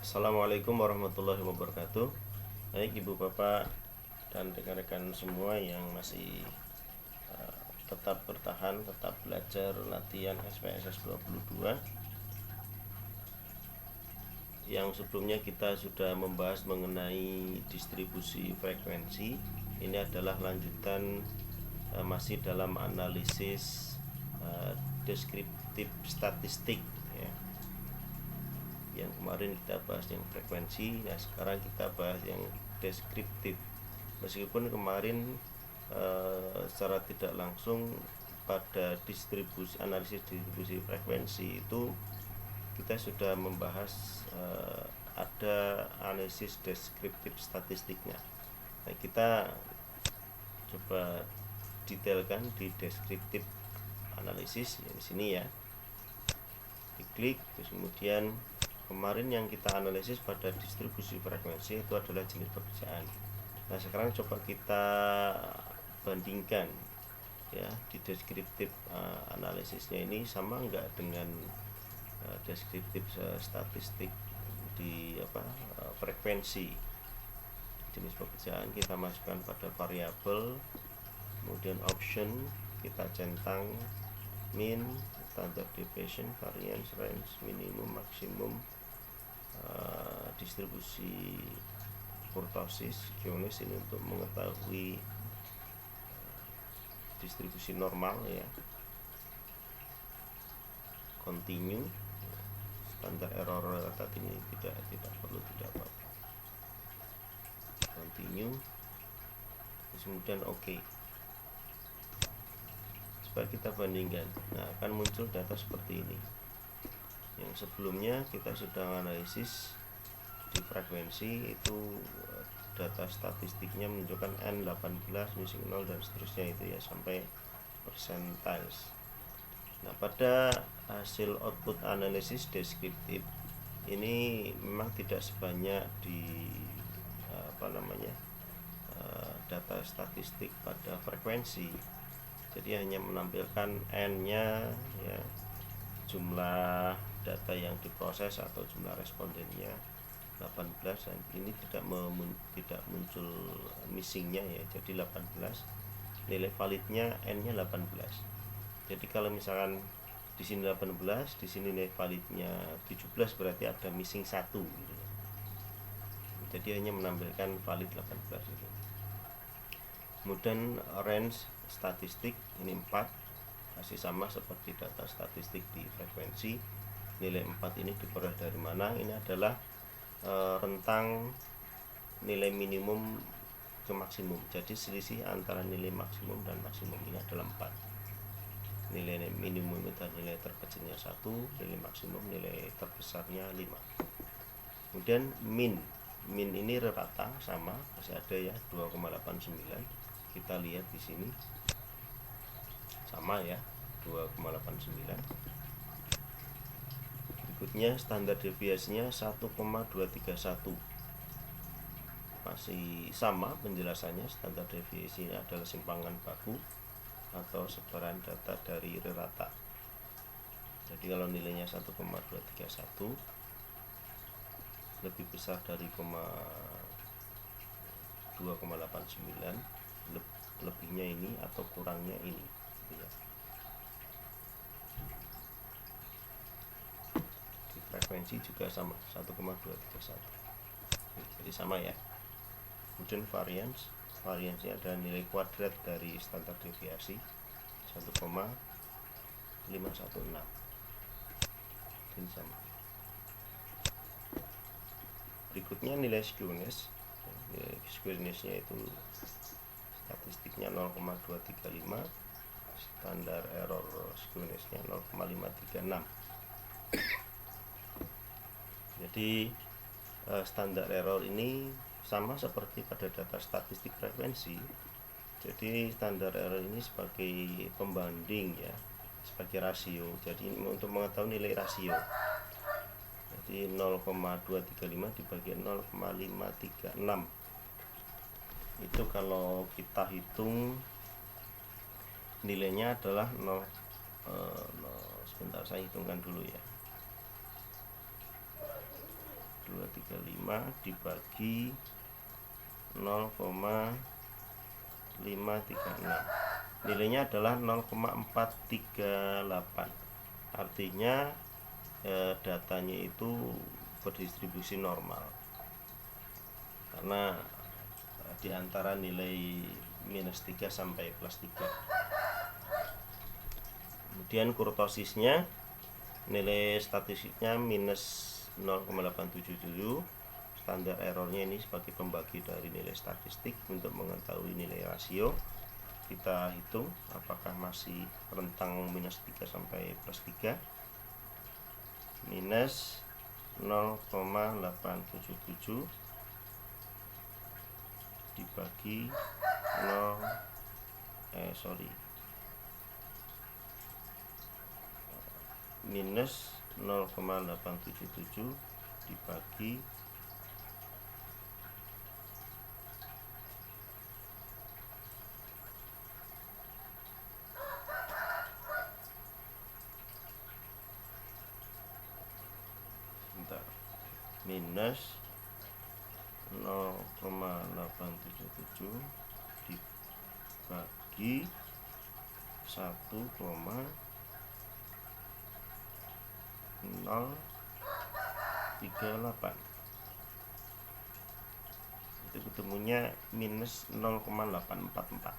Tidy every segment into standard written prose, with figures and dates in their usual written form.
Assalamualaikum warahmatullahi wabarakatuh. Baik ibu bapak dan rekan-rekan semua yang masih tetap bertahan, tetap belajar latihan SPSS 22. Yang sebelumnya kita sudah membahas mengenai distribusi frekuensi. Ini adalah lanjutan masih dalam analisis deskriptif statistik ya. Yang kemarin kita bahas yang frekuensi, nah sekarang kita bahas yang deskriptif. Meskipun kemarin secara tidak langsung pada analisis distribusi frekuensi itu kita sudah membahas ada analisis deskriptif statistiknya. Nah, kita coba detailkan di deskriptif analisis ya, di sini ya. Diklik, terus kemudian kemarin yang kita analisis pada distribusi frekuensi itu adalah jenis pekerjaan. Nah, sekarang coba kita bandingkan ya, di deskriptif analisisnya ini sama enggak dengan deskriptif statistik di frekuensi. Jenis pekerjaan kita masukkan pada variabel, kemudian option kita centang min, standard deviation, variance, range, minimum, maksimum, distribusi kurtosis, Q-nis ini untuk mengetahui distribusi normal ya. Continue, standar error tadi ini tidak perlu, tidak apa-apa. Continue, terus kemudian OK. Supaya kita bandingkan, nah akan muncul data seperti ini. Yang sebelumnya kita sudah analisis di frekuensi itu data statistiknya menunjukkan N18, missing 0 dan seterusnya itu ya sampai percentiles. Nah, pada hasil output analisis deskriptif ini memang tidak sebanyak di data statistik pada frekuensi. Jadi hanya menampilkan N-nya ya, jumlah data yang diproses atau jumlah respondennya 18, dan ini tidak muncul missingnya ya. Jadi 18, nilai validnya N-nya 18. Jadi kalau misalkan di sini 18, di sini nilai validnya 17, berarti ada missing 1 gitu. Jadi hanya menampilkan valid 18 itu. Kemudian range statistik ini 4, masih sama seperti data statistik di frekuensi. Nilai 4 ini diperoleh dari mana? Ini adalah rentang nilai minimum ke maksimum. Jadi selisih antara nilai maksimum dan maksimum ini adalah 4. Nilai minimum itu nilai terkecilnya 1, nilai maksimum nilai terbesarnya 5. Kemudian min ini rata sama, masih ada ya 2,89. Kita lihat di sini sama ya 2,89. Berikutnya standar deviasinya 1,231, masih sama penjelasannya. Standar deviasi ini adalah simpangan baku atau sebaran data dari rata. Jadi kalau nilainya 1,231 lebih besar dari 2,89, lebihnya ini atau kurangnya ini ya. Di frekuensi juga sama 1,231, jadi sama ya. Kemudian variance adalah nilai kuadrat dari standar deviasi 1,516, ini sama. Berikutnya nilai skewness. Nilai skewness-nya itu statistiknya 0,235, standar error skewness-nya 0,536. Jadi standar error ini sama seperti pada data statistik frekuensi. Jadi standar error ini sebagai pembanding ya, sebagai rasio. Jadi untuk mengetahui nilai rasio, jadi 0,235 dibagi 0,536 itu kalau kita hitung nilainya adalah 0, sebentar saya hitungkan dulu ya, 2 235 dibagi 0,536. Nilainya adalah 0,438. Artinya datanya itu berdistribusi normal, karena di antara nilai -3 sampai +3. Kemudian kurtosisnya, nilai statistiknya -0,877. Standar errornya ini sebagai pembagi dari nilai statistik. Untuk mengetahui nilai rasio, kita hitung apakah masih rentang -3 sampai +3. Minus 0,877 dibagi minus 0,877 dibagi minus 0,877 dibagi 1,038. Itu ketemunya minus 0,844.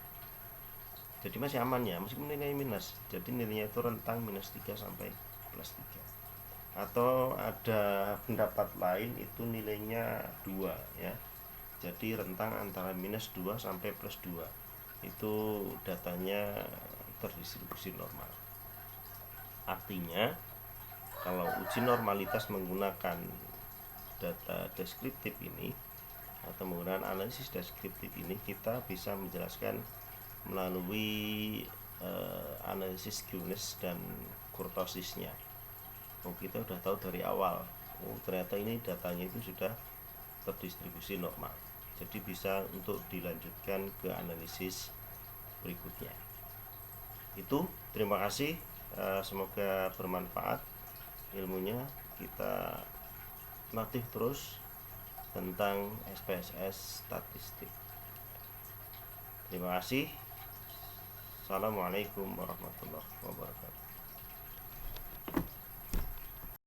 Jadi masih aman ya, meskipun nilai minus. Jadi nilainya itu rentang -3 sampai +3. Atau ada pendapat lain itu nilainya 2 ya. Jadi rentang antara -2 sampai +2. Itu datanya terdistribusi normal. Artinya kalau uji normalitas menggunakan data deskriptif ini atau menggunakan analisis deskriptif ini, kita bisa menjelaskan melalui analisis skewness dan kurtosisnya. Kita sudah tahu dari awal, ternyata ini datanya itu sudah terdistribusi normal. Jadi bisa untuk dilanjutkan ke analisis berikutnya. Itu, terima kasih. Semoga bermanfaat ilmunya. Kita latih terus tentang SPSS statistik. Terima kasih. Assalamualaikum warahmatullahi wabarakatuh.